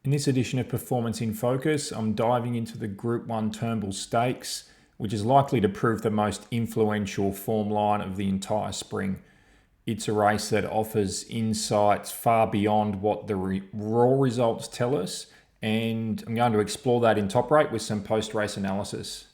In this edition of Performance in Focus, I'm diving into the Group 1 Turnbull Stakes, which is likely to prove the most influential form line of the entire spring. It's a race that offers insights far beyond what the raw results tell us, and I'm going to explore that in TopRate with some post-race analysis.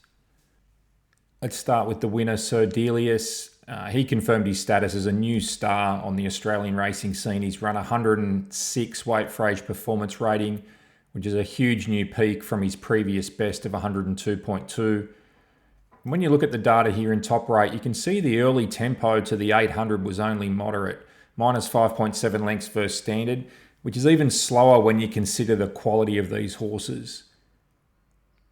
Let's start with the winner, Sir Delius. He confirmed his status as a new star on the Australian racing scene. He's run 106 weight for age performance rating, which is a huge new peak from his previous best of 102.2. When you look at the data here in TopRate, you can see the early tempo to the 800 was only moderate, minus 5.7 lengths versus standard, which is even slower when you consider the quality of these horses.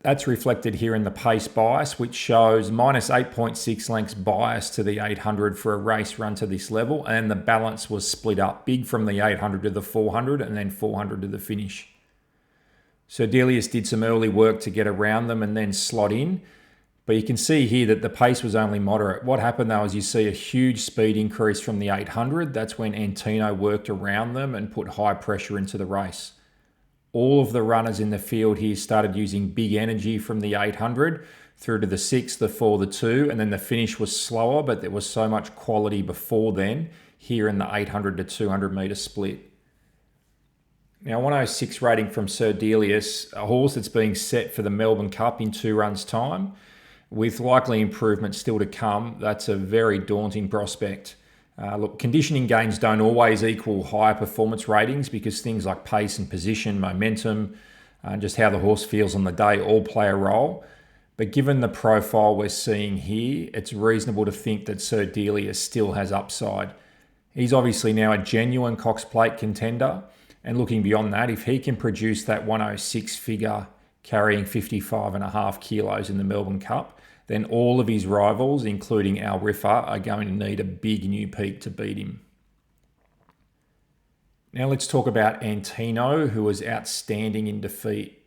That's reflected here in the pace bias, which shows minus 8.6 lengths bias to the 800 for a race run to this level, and the balance was split up big from the 800 to the 400 and then 400 to the finish. So Delius did some early work to get around them and then slot in, but you can see here that the pace was only moderate. What happened though is you see a huge speed increase from the 800. That's when Antino worked around them and put high pressure into the race. All of the runners in the field here started using big energy from the 800 through to the 6, the 4, the 2, and then the finish was slower, but there was so much quality before then here in the 800 to 200 metre split. Now, 106 rating from Sir Delius, a horse that's being set for the Melbourne Cup in 2 runs' time, with likely improvement still to come. That's a very daunting prospect. Look, conditioning gains don't always equal higher performance ratings because things like pace and position, momentum, just how the horse feels on the day all play a role. But given the profile we're seeing here, it's reasonable to think that Sir Delius still has upside. He's obviously now a genuine Cox Plate contender. And looking beyond that, if he can produce that 106 figure carrying 55.5 kilos in the Melbourne Cup, then all of his rivals, including Al Riffa, are going to need a big new peak to beat him. Now let's talk about Antino, who was outstanding in defeat.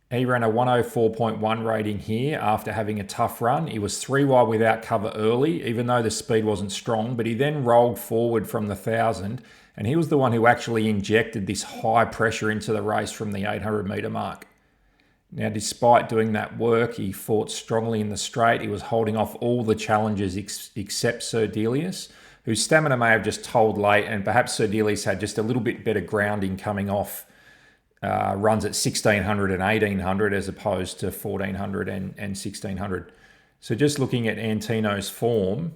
He ran a 104.1 rating here after having a tough run. He was 3 wide without cover early, even though the speed wasn't strong, but he then rolled forward from the 1,000, and he was the one who actually injected this high pressure into the race from the 800 metre mark. Now, despite doing that work, he fought strongly in the straight. He was holding off all the challengers except Sir Delius, whose stamina may have just told late, and perhaps Sir Delius had just a little bit better grounding coming off runs at 1,600 and 1,800 as opposed to 1,400 and 1,600. So just looking at Antino's form,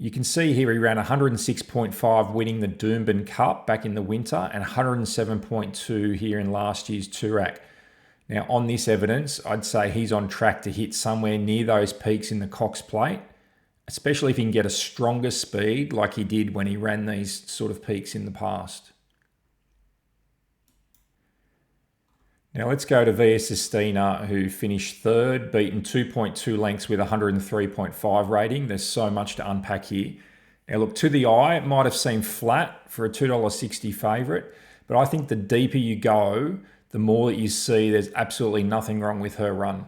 you can see here he ran 106.5 winning the Melbourne Cup back in the winter and 107.2 here in last year's Toorak. Now on this evidence, I'd say he's on track to hit somewhere near those peaks in the Cox Plate, especially if he can get a stronger speed like he did when he ran these sort of peaks in the past. Now let's go to Via Sistina, who finished 3rd, beaten 2.2 lengths with 103.5 rating. There's so much to unpack here. Now look, to the eye, it might have seemed flat for a $2.60 favourite, but I think the deeper you go, the more that you see there's absolutely nothing wrong with her run.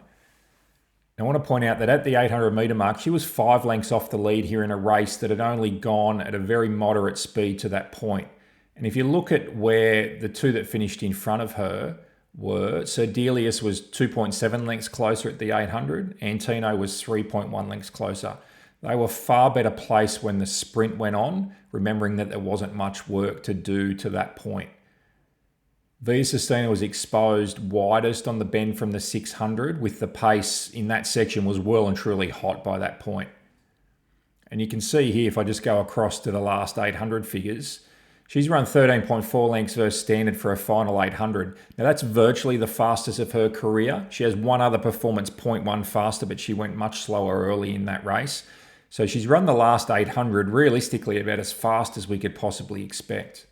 I want to point out that at the 800 metre mark, she was 5 lengths off the lead here in a race that had only gone at a very moderate speed to that point. And if you look at where the two that finished in front of her were, so Delius was 2.7 lengths closer at the 800, Antino was 3.1 lengths closer. They were far better placed when the sprint went on, remembering that there wasn't much work to do to that point. Via Sistina was exposed widest on the bend from the 600, with the pace in that section was well and truly hot by that point. And you can see here, if I just go across to the last 800 figures, she's run 13.4 lengths versus standard for a final 800. Now that's virtually the fastest of her career. She has one other performance 0.1 faster, but she went much slower early in that race. So she's run the last 800 realistically about as fast as we could possibly expect.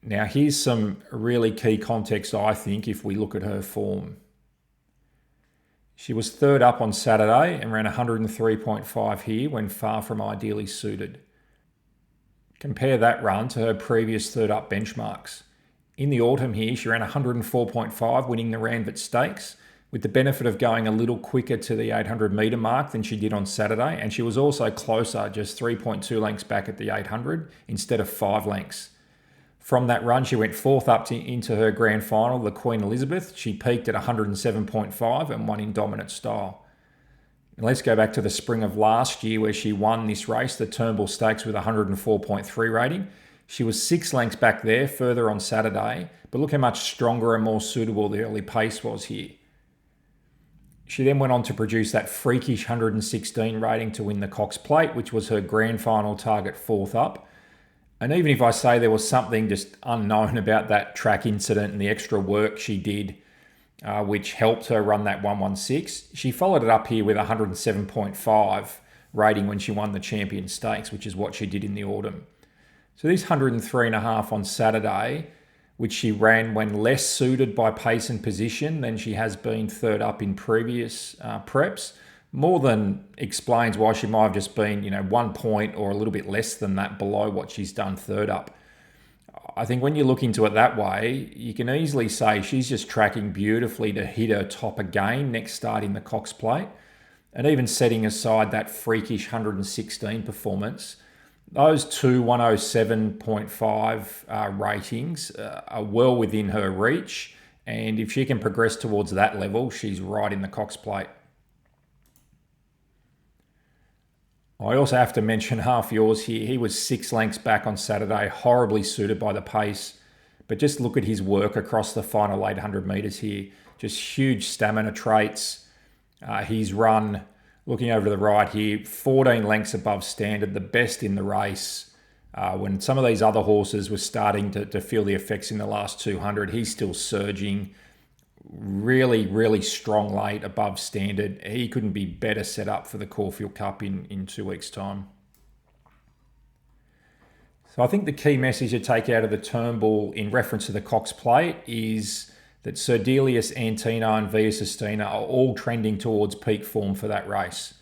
Now here's some really key context, I think, if we look at her form. She was 3rd up on Saturday and ran 103.5 here when far from ideally suited. Compare that run to her previous 3rd up benchmarks. In the autumn here, she ran 104.5, winning the Randwick Stakes, with the benefit of going a little quicker to the 800 metre mark than she did on Saturday, and she was also closer, just 3.2 lengths back at the 800 instead of 5 lengths. From that run, she went fourth up into her grand final, the Queen Elizabeth. She peaked at 107.5 and won in dominant style. And let's go back to the spring of last year where she won this race, the Turnbull Stakes, with 104.3 rating. She was 6 lengths back there, further on Saturday, but look how much stronger and more suitable the early pace was here. She then went on to produce that freakish 116 rating to win the Cox Plate, which was her grand final target fourth up. And even if I say there was something just unknown about that track incident and the extra work she did, which helped her run that 116, she followed it up here with 107.5 rating when she won the Champion Stakes, which is what she did in the autumn. So this 103.5 on Saturday, which she ran when less suited by pace and position than she has been third up in previous preps, more than explains why she might have just been, 1 point or a little bit less than that below what she's done third up. I think when you look into it that way, you can easily say she's just tracking beautifully to hit her top again next start in the Cox Plate. And even setting aside that freakish 116 performance, those two 107.5 ratings are well within her reach. And if she can progress towards that level, she's right in the Cox Plate. I also have to mention Half Yours here. He was 6 lengths back on Saturday, horribly suited by the pace. But just look at his work across the final 800 metres here. Just huge stamina traits. He's run, looking over to the right here, 14 lengths above standard, the best in the race. When some of these other horses were starting to feel the effects in the last 200, he's still surging. Really, really strong late, above standard. He couldn't be better set up for the Caulfield Cup in 2 weeks' time. So I think the key message to take out of the Turnbull in reference to the Cox Plate is that Sir Delius, Antino and Via Sistina are all trending towards peak form for that race.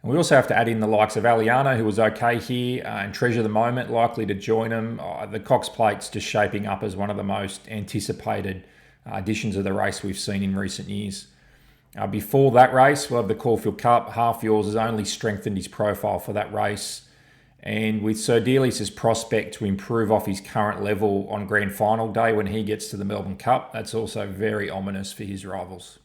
And we also have to add in the likes of Aliano, who was okay here, and Treasure the Moment, likely to join them. The Cox Plate's just shaping up as one of the most anticipated additions of the race we've seen in recent years. Before that race, we'll have the Caulfield Cup. Half Yours has only strengthened his profile for that race. And with Sir Delius' prospect to improve off his current level on grand final day when he gets to the Melbourne Cup, that's also very ominous for his rivals.